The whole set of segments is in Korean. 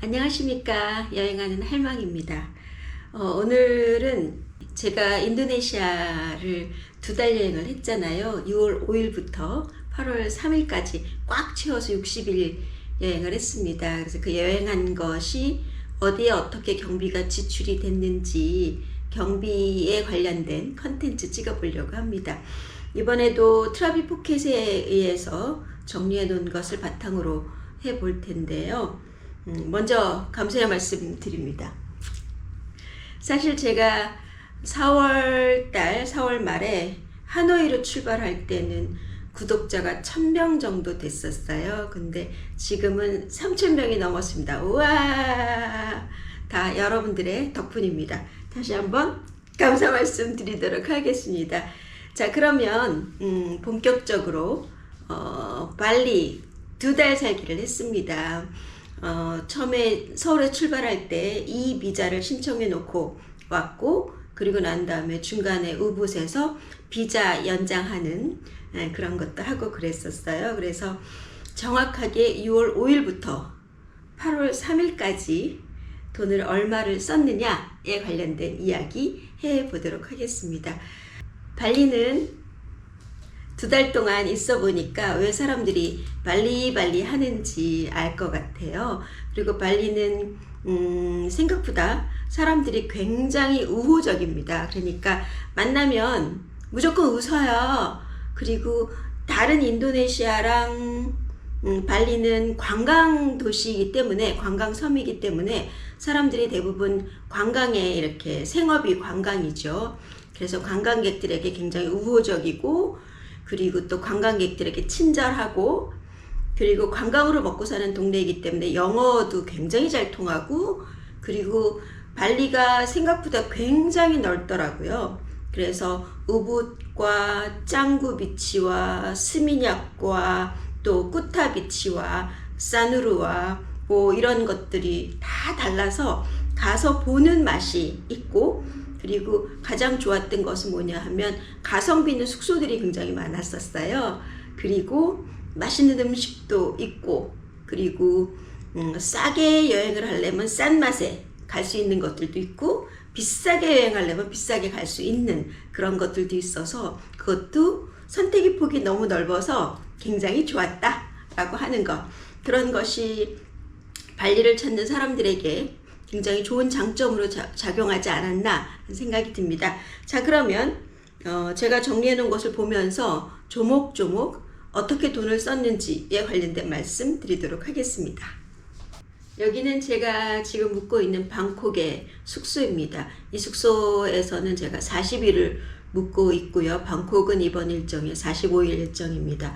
안녕하십니까. 여행하는 할망입니다. 오늘은 제가 인도네시아를 2달 여행을 했잖아요. 6월 5일부터 8월 3일까지 꽉 채워서 60일 여행을 했습니다. 그래서 그 여행한 것이 어디에 어떻게 경비가 지출이 됐는지 경비에 관련된 컨텐츠 찍어보려고 합니다. 이번에도 트라비 포켓에 의해서 정리해 놓은 것을 바탕으로 해볼 텐데요. 먼저 감사의 말씀 드립니다. 사실 제가 4월 말에 하노이로 출발할 때는 구독자가 1000명 정도 됐었어요. 근데 지금은 3000명이 넘었습니다. 우와! 다 여러분들의 덕분입니다. 다시 한번 감사 말씀 드리도록 하겠습니다. 자, 그러면 본격적으로 발리 2달 살기를 했습니다. 처음에 서울에 출발할 때 이 비자를 신청해 놓고 왔고, 그리고 난 다음에 중간에 우붓에서 비자 연장하는 그런 것도 하고 그랬었어요. 그래서 정확하게 6월 5일부터 8월 3일까지 돈을 얼마를 썼느냐에 관련된 이야기 해보도록 하겠습니다. 발리는 2달 동안 있어 보니까 왜 사람들이 발리 하는지 알 것 같아요. 그리고 발리는 생각보다 사람들이 굉장히 우호적입니다. 그러니까 만나면 무조건 웃어요. 그리고 다른 인도네시아랑 발리는 관광 도시이기 때문에, 관광 섬이기 때문에 사람들이 대부분 관광에 이렇게 생업이 관광이죠. 그래서 관광객들에게 굉장히 우호적이고, 그리고 또 관광객들에게 친절하고, 그리고 관광으로 먹고 사는 동네이기 때문에 영어도 굉장히 잘 통하고, 그리고 발리가 생각보다 굉장히 넓더라고요. 그래서 우붓과 짱구 비치와 스미냑과 또 꾸타 비치와 사누르와 뭐 이런 것들이 다 달라서 가서 보는 맛이 있고, 그리고 가장 좋았던 것은 뭐냐 하면 가성비 있는 숙소들이 굉장히 많았었어요. 그리고 맛있는 음식도 있고, 그리고 싸게 여행을 하려면 싼 맛에 갈 수 있는 것들도 있고, 비싸게 여행하려면 비싸게 갈 수 있는 그런 것들도 있어서 그것도 선택의 폭이 너무 넓어서 굉장히 좋았다라고 하는 것, 그런 것이 발리를 찾는 사람들에게 굉장히 좋은 장점으로 작용하지 않았나 생각이 듭니다. 자, 그러면 제가 정리해 놓은 것을 보면서 조목조목 어떻게 돈을 썼는지에 관련된 말씀 드리도록 하겠습니다. 여기는 제가 지금 묵고 있는 방콕의 숙소입니다. 이 숙소에서는 제가 40일을 묵고 있고요. 방콕은 이번 일정이 45일 일정입니다.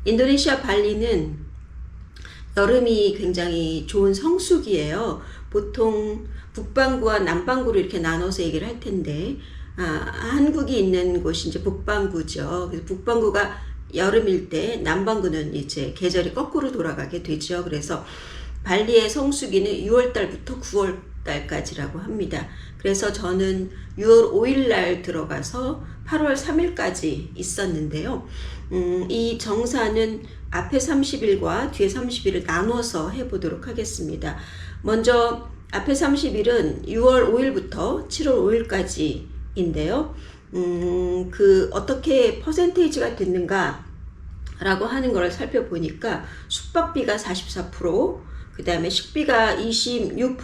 인도네시아 발리는 여름이 굉장히 좋은 성수기예요. 보통 북반구와 남반구로 이렇게 나눠서 얘기를 할 텐데, 한국이 있는 곳이 이제 북반구죠. 그래서 북반구가 여름일 때 남반구는 이제 계절이 거꾸로 돌아가게 되죠. 그래서 발리의 성수기는 6월달부터 9월달까지라고 합니다. 그래서 저는 6월 5일날 들어가서 8월 3일까지 있었는데요. 이 정사는 앞에 30일과 뒤에 30일을 나눠서 해보도록 하겠습니다. 먼저 앞에 30일은 6월 5일부터 7월 5일까지인데요. 그 어떻게 퍼센테이지가 됐는가 라고 하는 걸 살펴보니까 숙박비가 44%, 그 다음에 식비가 26%,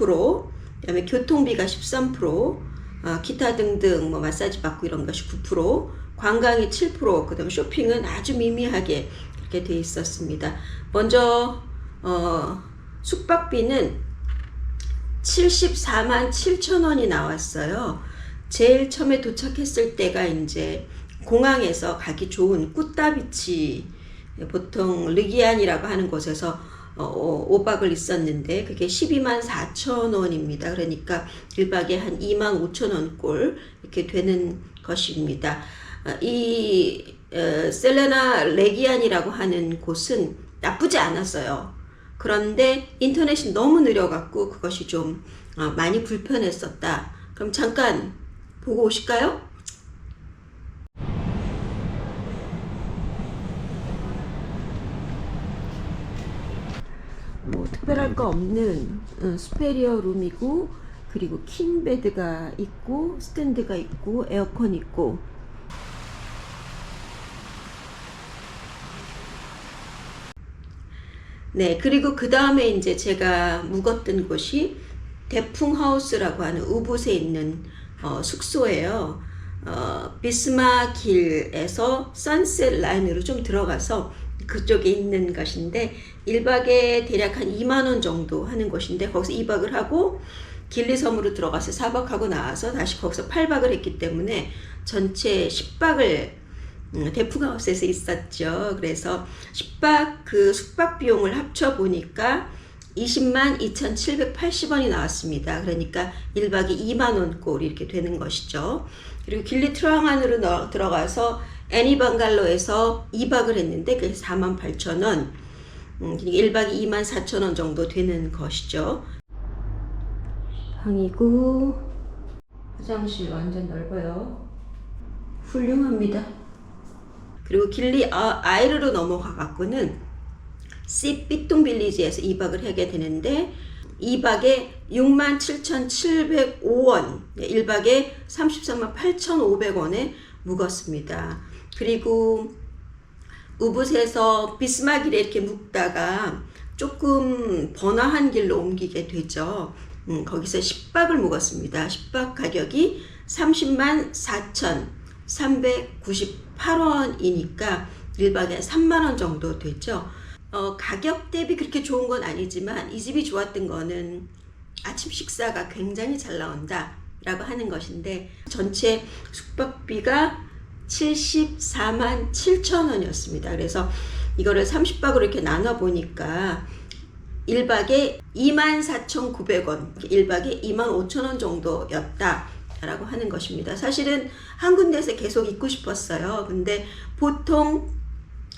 그 다음에 교통비가 13%, 기타 등등 뭐 마사지 받고 이런 것이 9%, 관광이 7%, 그 다음에 쇼핑은 아주 미미하게 이렇게 돼 있었습니다. 먼저 숙박비는 74만 7천 원이 나왔어요. 제일 처음에 도착했을 때가 이제 공항에서 가기 좋은 꾸따비치, 보통 르기안이라고 하는 곳에서 5박을 있었는데 그게 12만 4천 원입니다. 그러니까 1박에 한 2만 5천 원 꼴 이렇게 되는 것입니다. 이 셀레나 레기안이라고 하는 곳은 나쁘지 않았어요. 그런데 인터넷이 너무 느려갖고 그것이 좀 많이 불편했었다. 그럼 잠깐 보고 오실까요? 특별할 거 없는 스페리어 룸이고, 그리고 킹 베드가 있고 스탠드가 있고 에어컨 있고. 네, 그리고 그 다음에 이제 제가 묵었던 곳이 대풍하우스라고 하는 우붓에 있는 숙소예요. 비스마길에서 선셋 라인으로 좀 들어가서 그쪽에 있는 것인데 1박에 대략 한 2만원 정도 하는 곳인데, 거기서 2박을 하고 길리섬으로 들어가서 4박하고 나와서 다시 거기서 8박을 했기 때문에 전체 10박을 대풍하우스에서 있었죠. 그래서 10박 그 숙박 비용을 합쳐 보니까 20만 2,780원이 나왔습니다. 그러니까 1박에 2만원 꼴 이렇게 되는 것이죠. 그리고 길리 트랑안으로 들어가서 애니 방갈로에서 2박을 했는데 그게 48,000원, 1박에 24,000원 정도 되는 것이죠. 방이고 화장실 완전 넓어요. 훌륭합니다. 그리고 길리 아이르로 넘어가 갖고는 삐뚱 빌리지에서 2박을 하게 되는데 2박에 67,705원, 1박에 33만 8,500원에 묵었습니다. 그리고 우붓에서 비스마길에 이렇게 묵다가 조금 번화한 길로 옮기게 되죠. 거기서 10박을 묵었습니다. 10박 가격이 30만 4,398원이니까 1박에 3만원 정도 되죠. 가격 대비 그렇게 좋은 건 아니지만 이 집이 좋았던 거는 아침 식사가 굉장히 잘 나온다 라고 하는 것인데, 전체 숙박비가 74만 7천원이었습니다. 그래서 이거를 30박으로 이렇게 나눠 보니까 1박에 24,900원, 1박에 25,000원 정도였다 라고 하는 것입니다. 사실은 한 군데에서 계속 있고 싶었어요. 근데 보통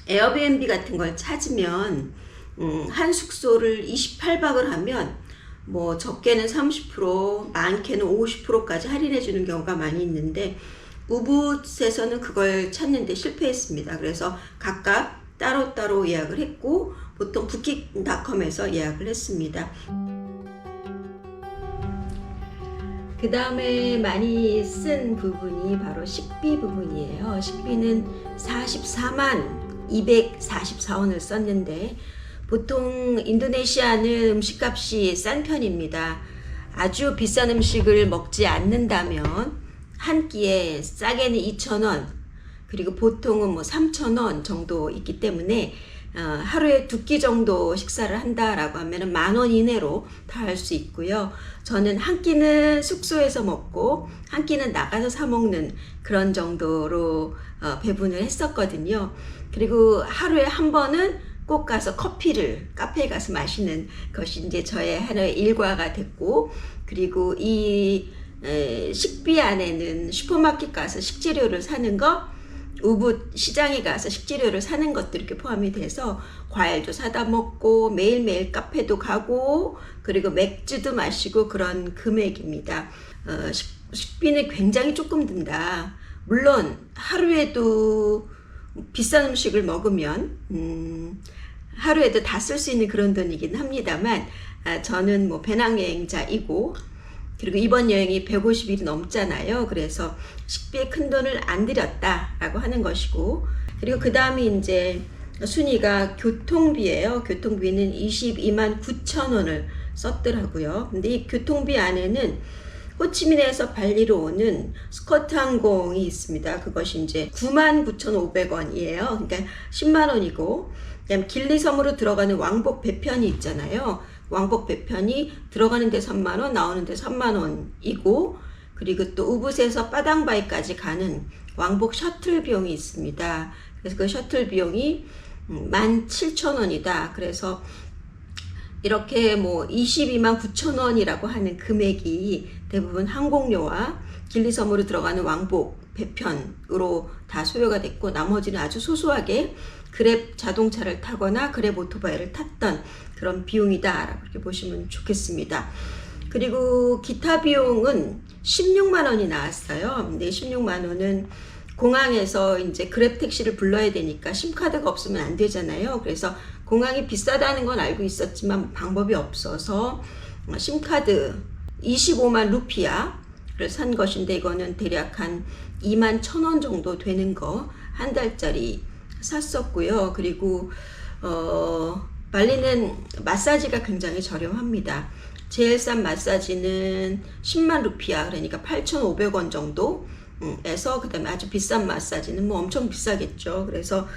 에어비앤비 같은 걸 찾으면 한 숙소를 28박을 하면 뭐 적게는 30%, 많게는 50%까지 할인해 주는 경우가 많이 있는데 우붓에서는 그걸 찾는데 실패했습니다. 그래서 각각 따로따로 예약을 했고 보통 부킹닷컴에서 예약을 했습니다. 그 다음에 많이 쓴 부분이 바로 식비 부분이에요. 식비는 44만 244원을 썼는데, 보통 인도네시아는 음식값이 싼 편입니다. 아주 비싼 음식을 먹지 않는다면 한 끼에 싸게는 2,000원, 그리고 보통은 뭐 3,000원 정도 있기 때문에 하루에 2끼 정도 식사를 한다라고 하면 10,000원 이내로 다 할 수 있고요. 저는 한 끼는 숙소에서 먹고 한 끼는 나가서 사 먹는 그런 정도로 배분을 했었거든요. 그리고 하루에 한 번은 꼭 가서 커피를 카페에 가서 마시는 것이 이제 저의 하나의 일과가 됐고, 그리고 이 식비 안에는 슈퍼마켓 가서 식재료를 사는 거, 우붓 시장에 가서 식재료를 사는 것도 이렇게 포함이 돼서 과일도 사다 먹고 매일매일 카페도 가고 그리고 맥주도 마시고 그런 금액입니다. 식비는 굉장히 조금 든다. 물론 하루에도 비싼 음식을 먹으면 하루에도 다 쓸 수 있는 그런 돈이긴 합니다만, 저는 뭐 배낭여행자이고 그리고 이번 여행이 150일이 넘잖아요. 그래서 식비에 큰 돈을 안 들였다라고 하는 것이고, 그리고 그 다음에 이제 순위가 교통비예요. 교통비는 22만 9천원을 썼더라고요. 근데 이 교통비 안에는 호치민에서 발리로 오는 스커트 항공이 있습니다. 그것이 이제 99,500원이에요. 그러니까 10만원이고, 그다음 길리섬으로 들어가는 왕복 배편이 있잖아요. 왕복 배편이 들어가는 데 3만원, 나오는 데 3만원이고, 그리고 또 우붓에서 빠당바이까지 가는 왕복 셔틀 비용이 있습니다. 그래서 그 셔틀 비용이 17,000원이다. 그래서 이렇게 뭐 22만 9천원이라고 하는 금액이 대부분 항공료와 길리섬으로 들어가는 왕복 배편으로 다 소요가 됐고, 나머지는 아주 소소하게 그랩 자동차를 타거나 그랩 오토바이를 탔던 그런 비용이다 라고 이렇게 보시면 좋겠습니다. 그리고 기타 비용은 16만 원이 나왔어요. 근데 16만 원은 공항에서 이제 그랩 택시를 불러야 되니까 심카드가 없으면 안 되잖아요. 그래서 공항이 비싸다는 건 알고 있었지만 방법이 없어서 심카드 25만 루피아를 산 것인데, 이거는 대략 한 2만 1,000원 정도 되는 거 한 달짜리 샀었고요. 그리고 발리는 마사지가 굉장히 저렴합니다. 제일 싼 마사지는 10만 루피아, 그러니까 8,500원 정도 에서, 그 다음에 아주 비싼 마사지는 뭐 엄청 비싸겠죠. 그래서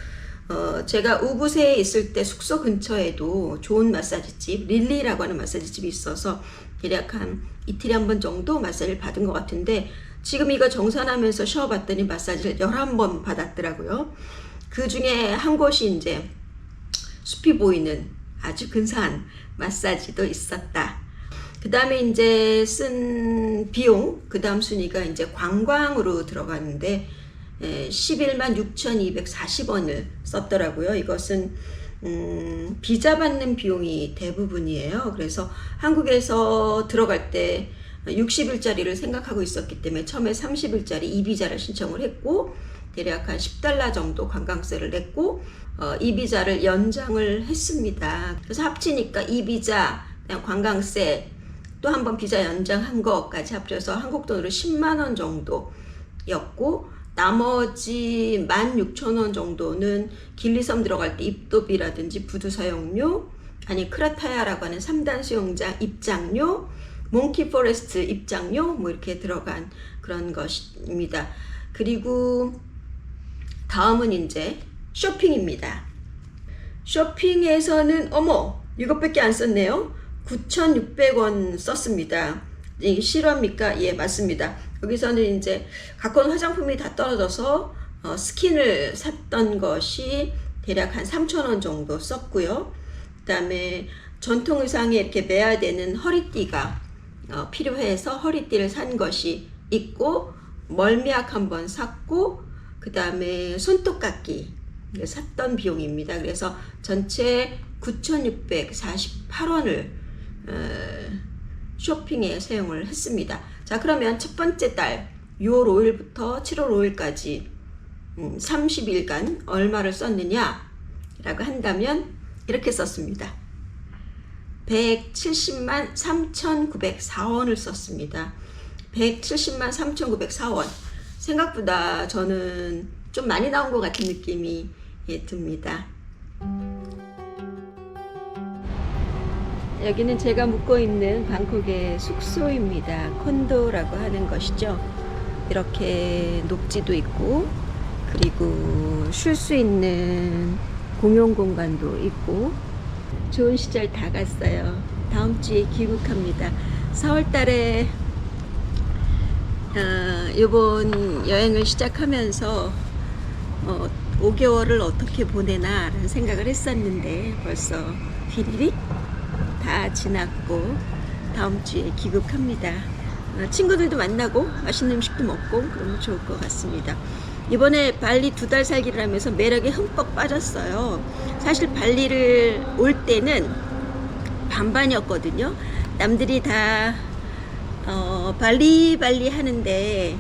제가 우붓에 있을 때 숙소 근처에도 좋은 마사지집, 릴리라고 하는 마사지집이 있어서 대략 한 이틀에 한 번 정도 마사지를 받은 것 같은데, 지금 이거 정산하면서 쉬어봤더니 마사지를 11번 받았더라고요. 그 중에 한 곳이 이제 숲이 보이는 아주 근사한 마사지도 있었다. 그 다음에 이제 쓴 비용, 그 다음 순위가 이제 관광으로 들어가는데 11만 6,240원을 썼더라고요. 이것은 비자 받는 비용이 대부분이에요. 그래서 한국에서 들어갈 때 60일짜리를 생각하고 있었기 때문에 처음에 30일짜리 이비자를 신청을 했고, 대략 한 10달러 정도 관광세를 냈고, 이비자를 연장을 했습니다. 그래서 합치니까 이비자, 관광세, 또 한 번 비자 연장한 것까지 합쳐서 한국 돈으로 10만 원 정도였고, 나머지 16,000원 정도는 길리섬 들어갈 때 입도비라든지 부두 사용료, 아니 크라타야라고 하는 3단 수영장 입장료, 몽키 포레스트 입장료, 뭐 이렇게 들어간 그런 것입니다. 그리고 다음은 이제 쇼핑입니다. 쇼핑에서는 어머, 이것밖에 안 썼네요. 9,600원 썼습니다. 이게 실화입니까? 예, 맞습니다. 여기서는 이제 갖고 온 화장품이 다 떨어져서 스킨을 샀던 것이 대략 한 3,000원 정도 썼고요. 그 다음에 전통 의상에 이렇게 매야 되는 허리띠가 필요해서 허리띠를 산 것이 있고, 멀미약 한번 샀고, 그 다음에 손톱깎이 샀던 비용입니다. 그래서 전체 9,648원을 쇼핑에 사용을 했습니다. 자, 그러면 첫 번째 달 6월 5일부터 7월 5일까지 30일간 얼마를 썼느냐 라고 한다면 이렇게 썼습니다. 170만 3,904원을 썼습니다. 170만 3,904원. 생각보다 저는 좀 많이 나온 것 같은 느낌이 듭니다. 여기는 제가 묵고 있는 방콕의 숙소입니다. 콘도라고 하는 것이죠. 이렇게 녹지도 있고, 그리고 쉴 수 있는 공용 공간도 있고, 좋은 시절 다 갔어요. 다음 주에 귀국합니다. 4월 달에 이번 여행을 시작하면서 5개월을 어떻게 보내나 라는 생각을 했었는데, 벌써 휘리릭 다 지났고 다음 주에 귀국합니다. 친구들도 만나고 맛있는 음식도 먹고 그러면 좋을 것 같습니다. 이번에 발리 2달 살기를 하면서 매력에 흠뻑 빠졌어요. 사실 발리를 올 때는 반반이었거든요. 남들이 다 발리 하는데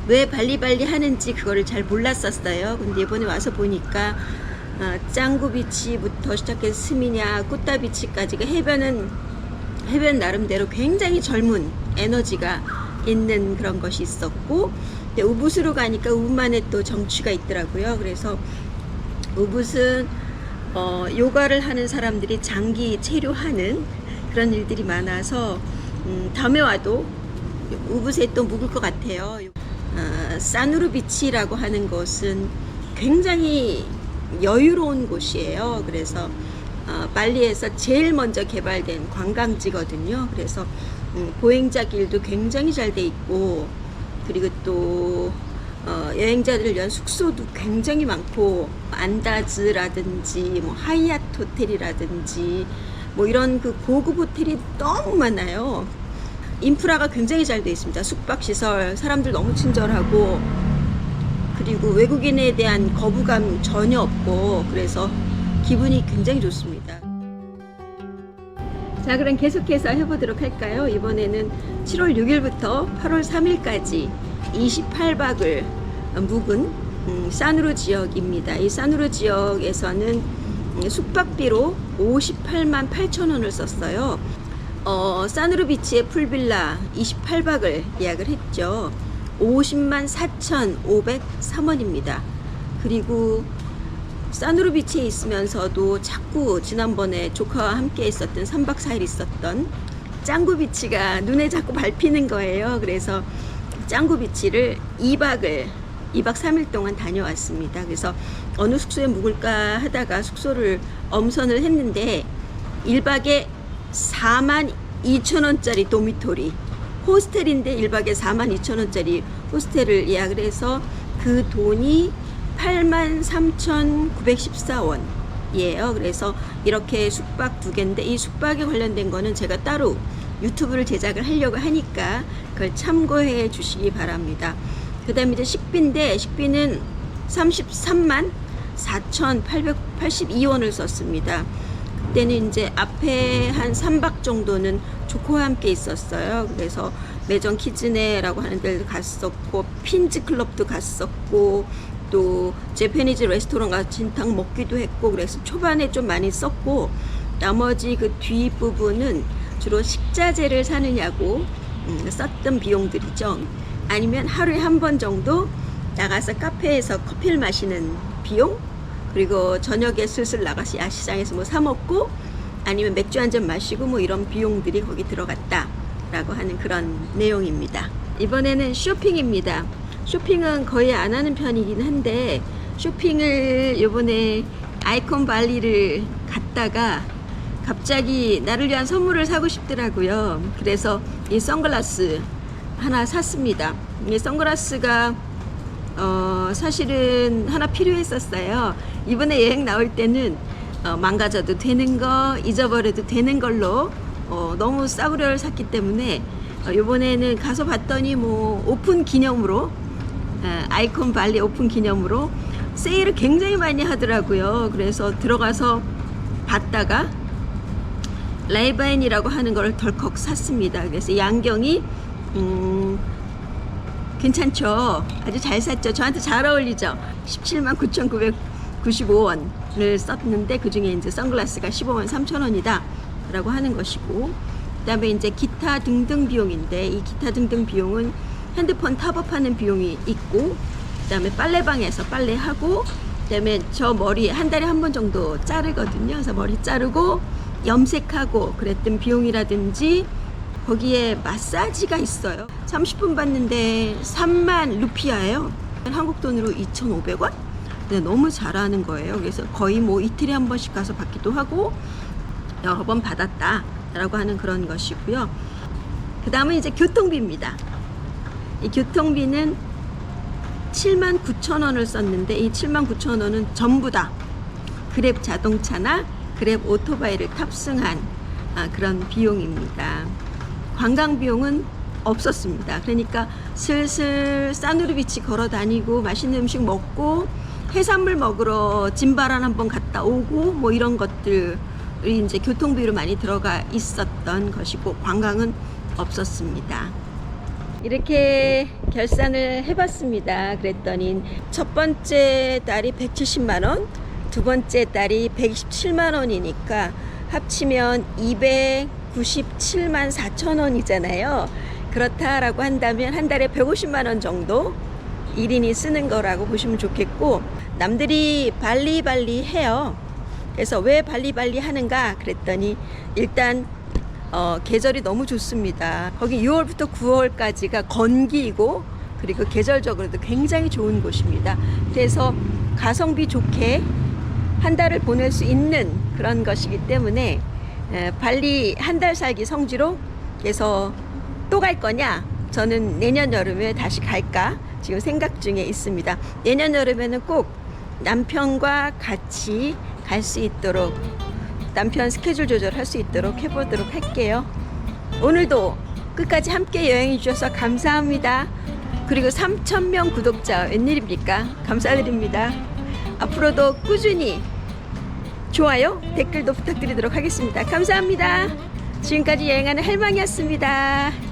왜 발리 하는지 그거를 잘 몰랐었어요. 근데 이번에 와서 보니까 짱구 비치부터 시작해서 스미냐, 꾸따 비치까지가 해변 나름대로 굉장히 젊은 에너지가 있는 그런 것이 있었고, 우붓으로 가니까 우붓만의 또 정취가 있더라고요. 그래서 우붓은 요가를 하는 사람들이 장기 체류하는 그런 일들이 많아서 다음에 와도 우붓에 또 묵을 것 같아요. 사누르 비치라고 하는 곳은 굉장히 여유로운 곳이에요. 그래서 발리에서 제일 먼저 개발된 관광지거든요. 그래서 보행자 길도 굉장히 잘 돼 있고, 그리고 또 여행자들을 위한 숙소도 굉장히 많고, 안다즈라든지 뭐 하이앗 호텔이라든지 뭐 이런 그 고급 호텔이 너무 많아요. 인프라가 굉장히 잘 돼 있습니다. 숙박시설, 사람들 너무 친절하고, 그리고 외국인에 대한 거부감 전혀 없고, 그래서 기분이 굉장히 좋습니다. 자, 그럼 계속해서 해보도록 할까요? 이번에는 7월 6일부터 8월 3일까지 28박을 묵은 사누르 지역입니다. 이 사누르 지역에서는 숙박비로 58만 8천 원을 썼어요. 사누르 비치의 풀빌라 28박을 예약을 했죠. 50만 4,503원입니다. 그리고 사누르 비치에 있으면서도 자꾸 지난번에 조카와 함께 있었던 3박 4일 있었던 짱구 비치가 눈에 자꾸 밟히는 거예요. 그래서 짱구 비치를 2박 3일 동안 다녀왔습니다. 그래서 어느 숙소에 묵을까 하다가 숙소를 엄선을 했는데 1박에 4만 2천 원짜리 도미토리 호스텔인데 1박에 4만 2천 원짜리 호스텔을 예약을 해서 그 돈이 8만 3,914원이에요. 그래서 이렇게 숙박 2개인데 이 숙박에 관련된 거는 제가 따로 유튜브를 제작을 하려고 하니까 그걸 참고해 주시기 바랍니다. 그 다음에 이제 식비인데 식비는 33만 4,882원을 썼습니다. 그때는 이제 앞에 한 3박 정도는 조코와 함께 있었어요. 그래서 매정 키즈네라고 하는 데도 갔었고 핀즈 클럽도 갔었고 또 제페니즈 레스토랑 가서 진탕 먹기도 했고 그래서 초반에 좀 많이 썼고 나머지 그 뒷부분은 주로 식자재를 사느냐고 썼던 비용들이죠. 아니면 하루에 한 번 정도 나가서 카페에서 커피를 마시는 비용, 그리고 저녁에 슬슬 나가서 야시장에서 뭐 사 먹고 아니면 맥주 한 잔 마시고 뭐 이런 비용들이 거기 들어갔다라고 하는 그런 내용입니다. 이번에는 쇼핑입니다. 쇼핑은 거의 안 하는 편이긴 한데 쇼핑을 이번에 아이콘 발리를 갔다가 갑자기 나를 위한 선물을 사고 싶더라고요. 그래서 이 선글라스 하나 샀습니다. 이 선글라스가 사실은 하나 필요했었어요. 이번에 여행 나올 때는 망가져도 되는 거, 잊어버려도 되는 걸로 너무 싸구려를 샀기 때문에 이번에는 가서 봤더니 뭐 오픈 기념으로 아이콘 발리 오픈 기념으로 세일을 굉장히 많이 하더라고요. 그래서 들어가서 봤다가 레이바인이라고 하는 걸 덜컥 샀습니다. 그래서 이 안경이 괜찮죠? 아주 잘 샀죠? 저한테 잘 어울리죠? 17만 9,995원을 썼는데 그 중에 이제 선글라스가 15만 3천 원이다 라고 하는 것이고, 그 다음에 이제 기타 등등 비용인데 이 기타 등등 비용은 핸드폰 탑업하는 비용이 있고, 그 다음에 빨래방에서 빨래하고, 그 다음에 저 머리 한 달에 한 번 정도 자르거든요. 그래서 머리 자르고 염색하고 그랬던 비용이라든지, 거기에 마사지가 있어요. 30분 받는데 3만 루피아예요. 한국 돈으로 2,500원? 네, 너무 잘하는 거예요. 그래서 거의 뭐 이틀에 한 번씩 가서 받기도 하고 여러 번 받았다 라고 하는 그런 것이고요. 그 다음은 이제 교통비입니다. 이 교통비는 7만 9천 원을 썼는데 이 7만 9천 원은 전부 다 그랩 자동차나 그랩 오토바이를 탑승한 그런 비용입니다. 관광 비용은 없었습니다. 그러니까 슬슬 사누르 비치 걸어 다니고 맛있는 음식 먹고 해산물 먹으러 짐바란 한번 갔다 오고 뭐 이런 것들이 이제 교통비로 많이 들어가 있었던 것이고 관광은 없었습니다. 이렇게 결산을 해봤습니다. 그랬더니 첫 번째 달이 170만 원, 두 번째 달이 127만 원이니까 합치면 297만 4천 원이잖아요. 그렇다라고 한다면 한 달에 150만 원 정도 1인이 쓰는 거라고 보시면 좋겠고, 남들이 발리 해요. 그래서 왜 발리 하는가 그랬더니 일단 계절이 너무 좋습니다. 거기 6월부터 9월까지가 건기이고 그리고 계절적으로도 굉장히 좋은 곳입니다. 그래서 가성비 좋게 한 달을 보낼 수 있는 그런 것이기 때문에 발리 한 달 살기 성지로, 그래서 또 갈 거냐? 저는 내년 여름에 다시 갈까 지금 생각 중에 있습니다. 내년 여름에는 꼭 남편과 같이 갈 수 있도록, 남편 스케줄 조절할 수 있도록 해보도록 할게요. 오늘도 끝까지 함께 여행해 주셔서 감사합니다. 그리고 3,000명 구독자 웬일입니까? 감사드립니다. 앞으로도 꾸준히 좋아요, 댓글도 부탁드리도록 하겠습니다. 감사합니다. 지금까지 여행하는 할망이었습니다.